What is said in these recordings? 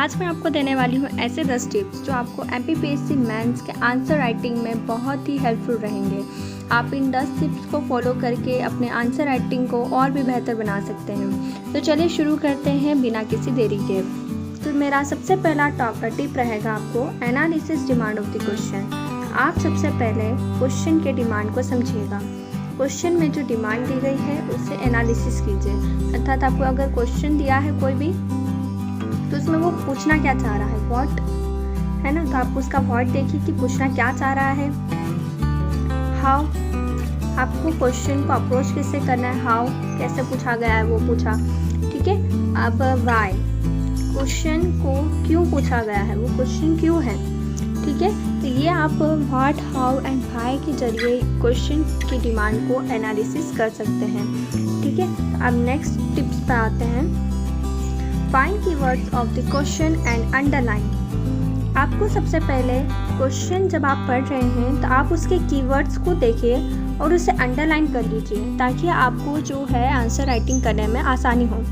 आज मैं आपको देने वाली हूँ ऐसे 10 टिप्स जो आपको एमपीपीएससी मेंस के आंसर राइटिंग में बहुत ही हेल्पफुल रहेंगे। आप इन 10 टिप्स को फॉलो करके अपने आंसर राइटिंग को और भी बेहतर बना सकते हैं। तो चलिए शुरू करते हैं बिना किसी देरी के। तो मेरा सबसे पहला टिप रहेगा आपको analysis demand of the question. आप सबसे पहले क्वेश्चन के डिमांड को समझिएगा। क्वेश्चन में जो डिमांड दी गई है उससे एनालिसिस कीजिए। अर्थात आपको अगर क्वेश्चन दिया है कोई भी तो उसमें वो पूछना क्या चाह रहा है, व्हाट है ना, तो आप उसका व्हाट देखिए कि पूछना क्या चाह रहा है। हाउ, आपको क्वेश्चन को अप्रोच कैसे करना है, हाउ कैसे पूछा गया है वो पूछा, ठीक है। अब व्हाई, क्वेश्चन को क्यों पूछा गया है, वो क्वेश्चन क्यों है, ठीक है। तो ये आप व्हाट, हाउ एंड व्हाई के जरिए क्वेश्चन की डिमांड को एनालिसिस कर सकते हैं, ठीक है। अब नेक्स्ट टिप्स पे आते हैं। Find keywords of the question and underline. आपको सबसे पहले क्वेश्चन जब आप पढ़ रहे हैं तो आप उसके कीवर्ड्स को देखिए और उसे अंडरलाइन कर लीजिए ताकि आपको जो है आंसर राइटिंग करने में आसानी हो।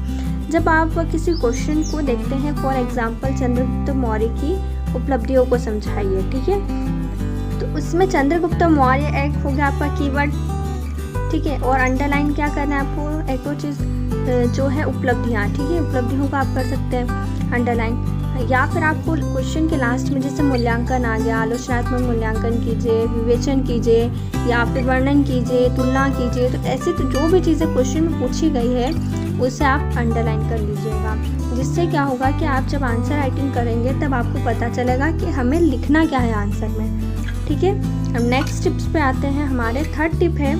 जब आप किसी क्वेश्चन को देखते हैं, फॉर एग्जांपल चंद्रगुप्त मौर्य की उपलब्धियों को समझाइए, ठीक है, तो उसमें चंद्रगुप्त मौर्य एक हो गया आपका कीवर्ड, ठीक है। और अंडरलाइन क्या करना है आपको, एक और चीज़ जो है उपलब्धियाँ, ठीक है, उपलब्धियों को आप कर सकते हैं अंडरलाइन। या फिर आपको क्वेश्चन के लास्ट में जैसे मूल्यांकन आ गया, आलोचनात्मक मूल्यांकन कीजिए, विवेचन कीजिए या फिर वर्णन कीजिए, तुलना कीजिए, तो ऐसी तो जो भी चीज़ें क्वेश्चन में पूछी गई है उसे आप अंडरलाइन कर लीजिएगा। जिससे क्या होगा कि आप जब आंसर राइटिंग करेंगे तब आपको पता चलेगा कि हमें लिखना क्या है आंसर में, ठीक है। अब नेक्स्ट टिप्स पे आते हैं। हमारे थर्ड टिप है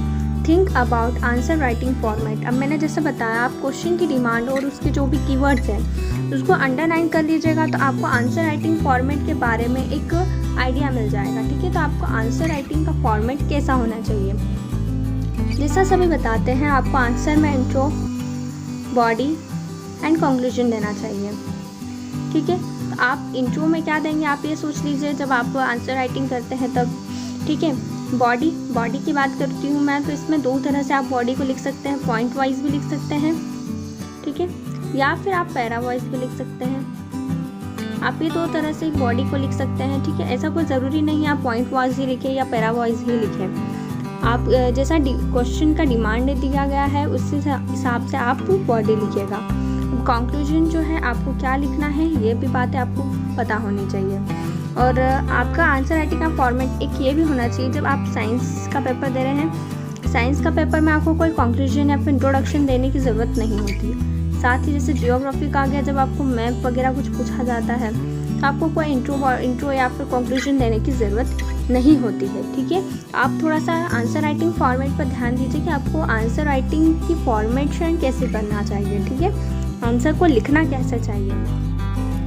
think about answer writing format. अब मैंने जैसे बताया, आप क्वेश्चन की डिमांड और उसके जो भी कीवर्ड्स हैं उसको अंडरलाइन कर लीजिएगा तो आपको आंसर राइटिंग फॉर्मेट के बारे में एक आइडिया मिल जाएगा, ठीक है। तो आपको आंसर राइटिंग का फॉर्मेट कैसा होना चाहिए, जैसा सभी बताते हैं, आपको आंसर में इंट्रो, बॉडी एंड कंक्लूजन देना चाहिए, ठीक है। तो आप इंट्रो में क्या देंगे आप ये सोच लीजिए जब आप आंसर राइटिंग करते हैं तब, ठीक है। बॉडी की बात करती हूँ मैं, तो इसमें दो तरह से आप बॉडी को लिख सकते हैं, पॉइंट वाइज भी लिख सकते हैं, ठीक है, या फिर आप पैरा वाइज भी लिख सकते हैं। आप ये दो तरह से बॉडी को लिख सकते हैं, ठीक है। ऐसा कोई ज़रूरी नहीं है आप पॉइंट वाइज ही लिखें या पैरा वाइज ही लिखें। आप जैसा क्वेश्चन का डिमांड दिया गया है उस हिसाब से आप बॉडी लिखिएगा। कंक्लूजन जो है आपको क्या लिखना है ये भी बातें आपको पता होनी चाहिए। और आपका आंसर राइटिंग का फॉर्मेट एक ये भी होना चाहिए, जब आप साइंस का पेपर दे रहे हैं, साइंस का पेपर में आपको कोई कंक्लूजन या फिर इंट्रोडक्शन देने की ज़रूरत नहीं होती। साथ ही जैसे जियोग्राफी का आ गया, जब आपको मैप वगैरह कुछ पूछा जाता है तो आपको कोई इंट्रो या फिर कंक्लूजन देने की ज़रूरत नहीं होती है, ठीक है। आप थोड़ा सा आंसर राइटिंग फॉर्मेट पर ध्यान दीजिए कि आपको आंसर राइटिंग की फॉर्मेशन कैसे करना चाहिए, ठीक है। आंसर को लिखना कैसे चाहिए,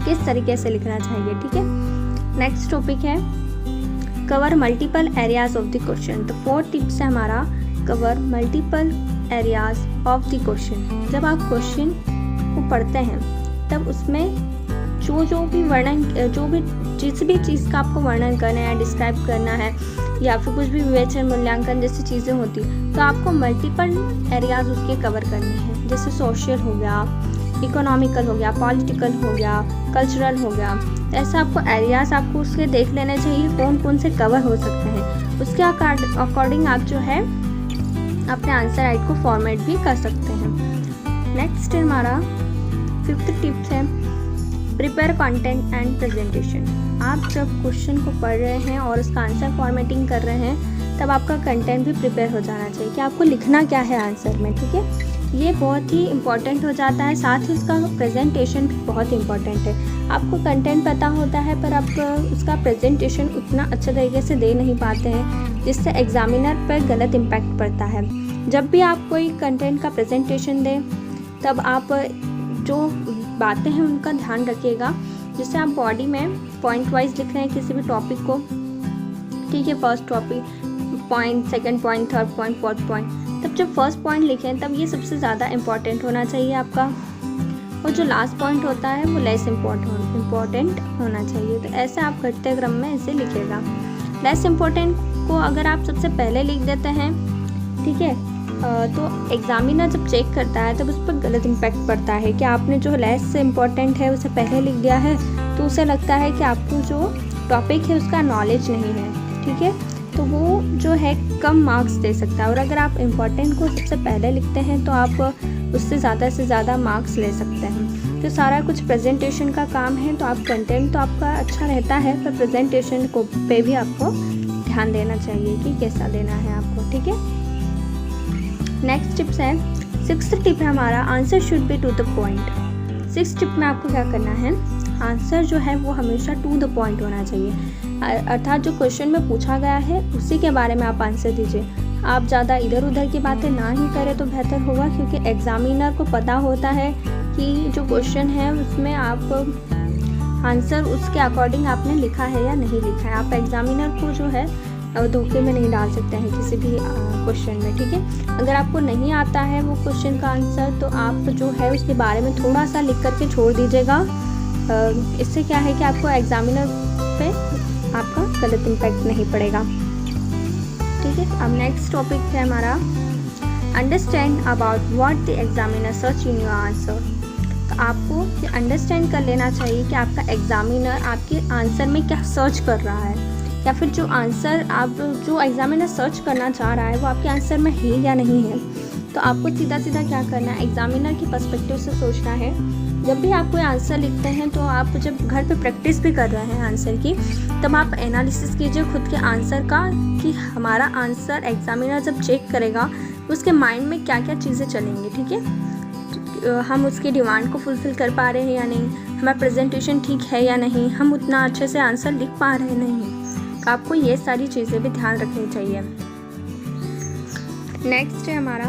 किस तरीके से लिखना चाहिए, ठीक है। नेक्स्ट टॉपिक है cover multiple areas of the question. तो 4 टिप्स है हमारा cover multiple areas of the question. जब आप क्वेश्चन को पढ़ते हैं तब उसमें जो भी वर्णन, जो भी जिस भी चीज़ का आपको वर्णन करना है, डिस्क्राइब करना है या फिर कुछ भी विवेचन मूल्यांकन जैसी चीज़ें होती तो आपको मल्टीपल एरियाज उसके कवर करने हैं। जैसे सोशल हो गया, इकोनॉमिकल हो गया, पॉलिटिकल हो गया, कल्चरल हो गया, ऐसा आपको एरियाज आपको उसके देख लेने चाहिए कौन कौन से कवर हो सकते हैं। उसके अकॉर्डिंग आप जो है अपने आंसर राइट को फॉर्मेट भी कर सकते हैं। नेक्स्ट हमारा 5th टिप्स है प्रिपेयर कंटेंट एंड प्रेजेंटेशन। आप जब क्वेश्चन को पढ़ रहे हैं और उसका आंसर फॉर्मेटिंग कर रहे हैं तब आपका कंटेंट भी प्रिपेयर हो जाना चाहिए कि आपको लिखना क्या है आंसर में, ठीक है। ये बहुत ही इम्पॉर्टेंट हो जाता है। साथ ही उसका प्रेजेंटेशन भी बहुत इम्पॉर्टेंट है। आपको कंटेंट पता होता है पर आप उसका प्रेजेंटेशन उतना अच्छे तरीके से दे नहीं पाते हैं, जिससे एग्जामिनर पर गलत इम्पैक्ट पड़ता है। जब भी आप कोई कंटेंट का प्रेजेंटेशन दें तब आप जो बातें हैं उनका ध्यान रखिएगा। जैसे आप बॉडी में पॉइंट वाइज लिख रहे हैं किसी भी टॉपिक को, ठीक है, first topic point, second point, third point, fourth point, तब जब फर्स्ट पॉइंट लिखें तब ये सबसे ज़्यादा इम्पॉर्टेंट होना चाहिए आपका, और जो लास्ट पॉइंट होता है वो लेस इम्पॉर्टेंट होना चाहिए। तो ऐसे आप घटते क्रम में इसे लिखिएगा। लेस इम्पॉर्टेंट को अगर आप सबसे पहले लिख देते हैं, ठीक है, तो एग्जामिनर जब चेक करता है तब उस पर गलत इम्पैक्ट पड़ता है कि आपने जो लेस इम्पॉर्टेंट है उसे पहले लिख दिया है, तो उसे लगता है कि आपको जो टॉपिक है उसका नॉलेज नहीं है, ठीक है, तो वो जो है कम मार्क्स दे सकता है। और अगर आप इम्पॉर्टेंट को सबसे पहले लिखते हैं तो आप उससे ज़्यादा से ज़्यादा मार्क्स ले सकते हैं। तो सारा कुछ प्रेजेंटेशन का काम है, तो आप कंटेंट तो आपका अच्छा रहता है पर प्रेजेंटेशन को पे भी आपको ध्यान देना चाहिए कि कैसा देना है आपको, ठीक है। नेक्स्ट टिप्स है, 6th टिप है हमारा, answer should be to the point. 6th tip में आपको क्या करना है, आंसर जो है वो हमेशा टू द पॉइंट होना चाहिए, अर्थात जो क्वेश्चन में पूछा गया है उसी के बारे में आप आंसर दीजिए। आप ज़्यादा इधर उधर की बातें ना ही करें तो बेहतर होगा, क्योंकि एग्जामिनर को पता होता है कि जो क्वेश्चन है उसमें आप आंसर उसके अकॉर्डिंग आपने लिखा है या नहीं लिखा है। आप एग्जामिनर को जो है धोखे में नहीं डाल सकते हैं किसी भी क्वेश्चन में, ठीक है। अगर आपको नहीं आता है वो क्वेश्चन का आंसर तो आप जो है उसके बारे में थोड़ा सा लिख करके छोड़ दीजिएगा। इससे क्या है कि आपको एग्जामिनर पे आपका गलत इम्पैक्ट नहीं पड़ेगा, ठीक है। अब नेक्स्ट टॉपिक है हमारा, understand about what the examiner search in your answer. तो आपको ये अंडरस्टैंड कर लेना चाहिए कि आपका एग्जामिनर आपके आंसर में क्या सर्च कर रहा है, या फिर जो आंसर आप जो एग्जामिनर सर्च करना चाह रहा है वो आपके आंसर में है या नहीं है। तो आपको सीधा सीधा क्या करना है, एग्जामिनर की पर्सपेक्टिव से सोचना है। जब भी आप कोई आंसर लिखते हैं तो आप जब घर पे प्रैक्टिस भी कर रहे हैं आंसर की, तब आप एनालिसिस कीजिए खुद के आंसर का कि हमारा आंसर एग्जामिनर जब चेक करेगा उसके माइंड में क्या क्या चीज़ें चलेंगी, ठीक है। हम उसकी डिमांड को फुलफ़िल कर पा रहे हैं या नहीं, हमारा प्रेजेंटेशन ठीक है या नहीं, हम उतना अच्छे से आंसर लिख पा रहे नहीं। तो आपको ये सारी चीज़ें भी ध्यान रखनी चाहिए। नेक्स्ट है हमारा,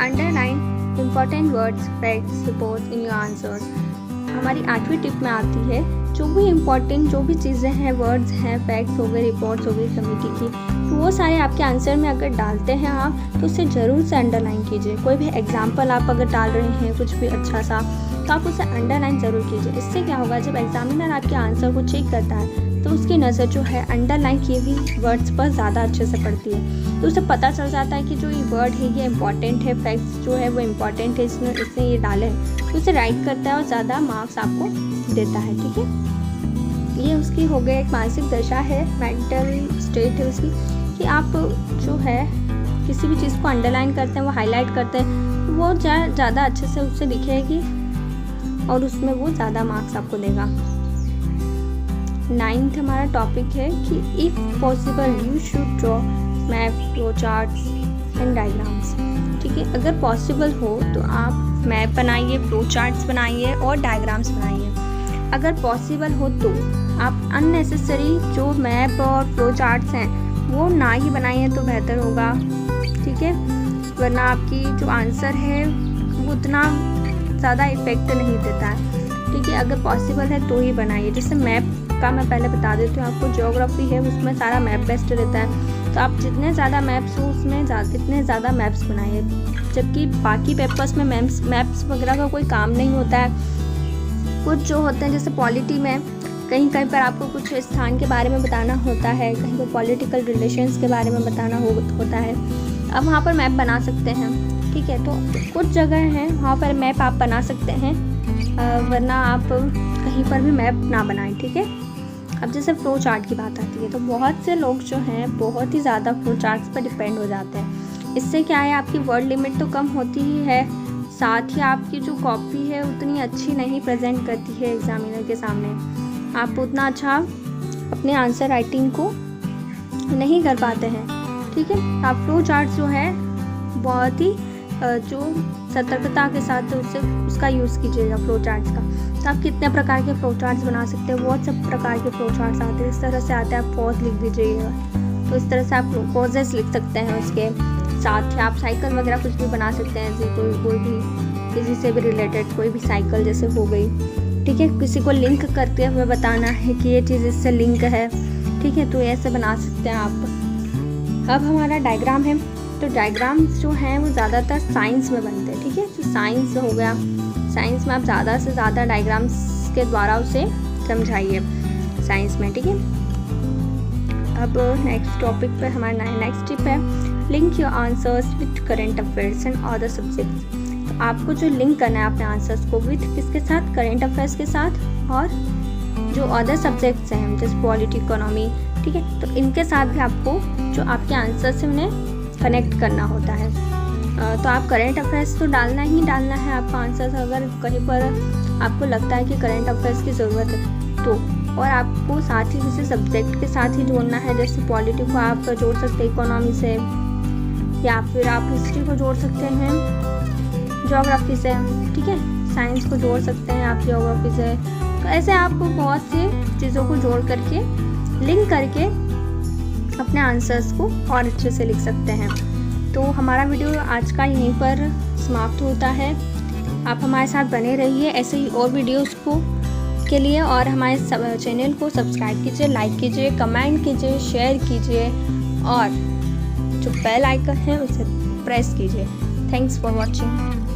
underline important words, facts, reports in your answers. हमारी 8वीं टिप में आती है, जो भी इम्पॉर्टेंट जो भी चीज़ें हैं, वर्ड्स हैं, फैक्ट्स हो गए, रिपोर्ट्स हो गई कमेटी की, तो वो सारे आपके आंसर में अगर डालते हैं आप तो उसे ज़रूर से अंडरलाइन कीजिए। कोई भी एग्जाम्पल आप अगर डाल रहे हैं कुछ भी अच्छा सा, तो आप उसे अंडरलाइन ज़रूर कीजिए। इससे क्या होगा, जब एग्जामिनर आपके आंसर को चेक करता है तो उसकी नज़र जो है अंडरलाइन किए हुए वर्ड्स पर ज़्यादा अच्छे से पड़ती है, तो उसे पता चल जाता है कि जो ये वर्ड है ये इम्पॉर्टेंट है, फैक्ट्स जो है वो इम्पॉर्टेंट है, इसने ये डाले हैं, तो उसे राइट करता है और ज़्यादा मार्क्स आपको देता है, ठीक है। ये उसकी हो गई एक मानसिक दशा है, मेंटल स्टेट है उसकी, कि आप जो है किसी भी चीज़ को अंडरलाइन करते हैं, वो हाईलाइट करते हैं, वो ज़्यादा अच्छे से उससे दिखेगी और उसमें वो ज़्यादा मार्क्स आपको देगा। 9th हमारा टॉपिक है कि if possible you should draw map, flow charts and diagrams, ठीक है। अगर पॉसिबल हो तो आप मैप बनाइए, फ्लो चार्ट्स बनाइए और डायग्राम्स बनाइए। अगर पॉसिबल हो तो आप अननेसेसरी जो मैप और फ्लो चार्ट्स हैं वो ना ही बनाइए तो बेहतर होगा, ठीक है, वरना आपकी जो आंसर है वो उतना ज़्यादा इफेक्ट नहीं देता है, ठीक है। अगर पॉसिबल है तो ही बनाइए। जैसे मैप का मैं पहले बता देती हूँ आपको, ज्योग्राफी है उसमें सारा मैप बेस्ट रहता है, तो आप जितने ज़्यादा मैप्स हो उसमें कितने ज़्यादा मैप्स बनाइए, जबकि बाकी पेपर्स में मैप्स वगैरह का कोई काम नहीं होता है। कुछ जो होते हैं जैसे पॉलिटी में कहीं कहीं पर आपको कुछ स्थान के बारे में बताना होता है, कहीं पर पॉलिटिकल रिलेशंस के बारे में बताना होता है, अब वहाँ पर मैप बना सकते हैं, ठीक है। तो कुछ जगह हैं वहाँ पर मैप आप बना सकते हैं, वरना आप कहीं पर भी मैप ना बनाएं, ठीक है। अब जैसे फ्लो चार्ट की बात आती है तो बहुत से लोग जो हैं बहुत ही ज़्यादा फ्लो चार्ट्स पर डिपेंड हो जाते हैं। इससे क्या है, आपकी वर्ड लिमिट तो कम होती ही है, साथ ही आपकी जो कॉपी है उतनी अच्छी नहीं प्रेजेंट करती है एग्जामिनर के सामने, आप उतना अच्छा अपने आंसर राइटिंग को नहीं कर पाते हैं, ठीक है। आप फ्लो चार्ट जो है बहुत ही जो सतर्कता के साथ उसका यूज़ कीजिएगा फ्लो चार्ट्स का। तो आप कितने प्रकार के फ्लो चार्ट्स बना सकते हैं, बहुत सब प्रकार के फ्लो चार्ट्स आते हैं, इस तरह से आते हैं, आप पॉज लिख दीजिएगा, तो इस तरह से आप पॉजेस लिख सकते हैं। उसके साथ ही आप साइकिल वगैरह कुछ भी बना सकते हैं, जैसे कोई भी किसी से भी रिलेटेड कोई भी साइकिल जैसे हो गई, ठीक है। किसी को लिंक करते हुए बताना है कि ये चीज़ इससे लिंक है, ठीक है, तो ऐसे बना सकते हैं आप। अब हमारा डायग्राम है, तो डायग्राम्स जो हैं वो ज़्यादातर साइंस में बनते हैं, ठीक है। तो साइंस हो गया, साइंस में आप ज़्यादा से ज़्यादा डायग्राम्स के द्वारा उसे समझाइए साइंस में, ठीक है। अब नेक्स्ट टॉपिक पे हमारा नेक्स्ट टिप है, link your answers with current affairs and other subjects. तो आपको जो लिंक करना है अपने आंसर्स को विथ किसके साथ, करेंट अफेयर्स के साथ और जो अदर सब्जेक्ट्स हैं जैसे पॉलिटी, इकोनॉमी, ठीक है। तो इनके साथ भी आपको जो आपके आंसर्स हैं उन्हें कनेक्ट करना होता है। तो आप करेंट अफेयर्स तो डालना ही डालना है आपका आंसर्स। अगर कहीं पर आपको लगता है कि करेंट अफेयर्स की ज़रूरत है तो, और आपको साथ ही किसी सब्जेक्ट के साथ ही जोड़ना है। जैसे पॉलिटी को आप जोड़ सकते हैं इकोनॉमी से, या फिर आप हिस्ट्री को जोड़ सकते हैं ज्योग्राफी से, ठीक है। साइंस को जोड़ सकते हैं आप ज्योग्राफी से। तो ऐसे आपको बहुत सी चीज़ों को जोड़ करके, लिंक करके अपने आंसर्स को और अच्छे से लिख सकते हैं। तो हमारा वीडियो आज का यहीं पर समाप्त होता है। आप हमारे साथ बने रहिए ऐसे ही और वीडियोस को के लिए, और हमारे चैनल को सब्सक्राइब कीजिए, लाइक कीजिए, कमेंट कीजिए, शेयर कीजिए, और जो बेल आइकन है उसे प्रेस कीजिए। Thanks for watching.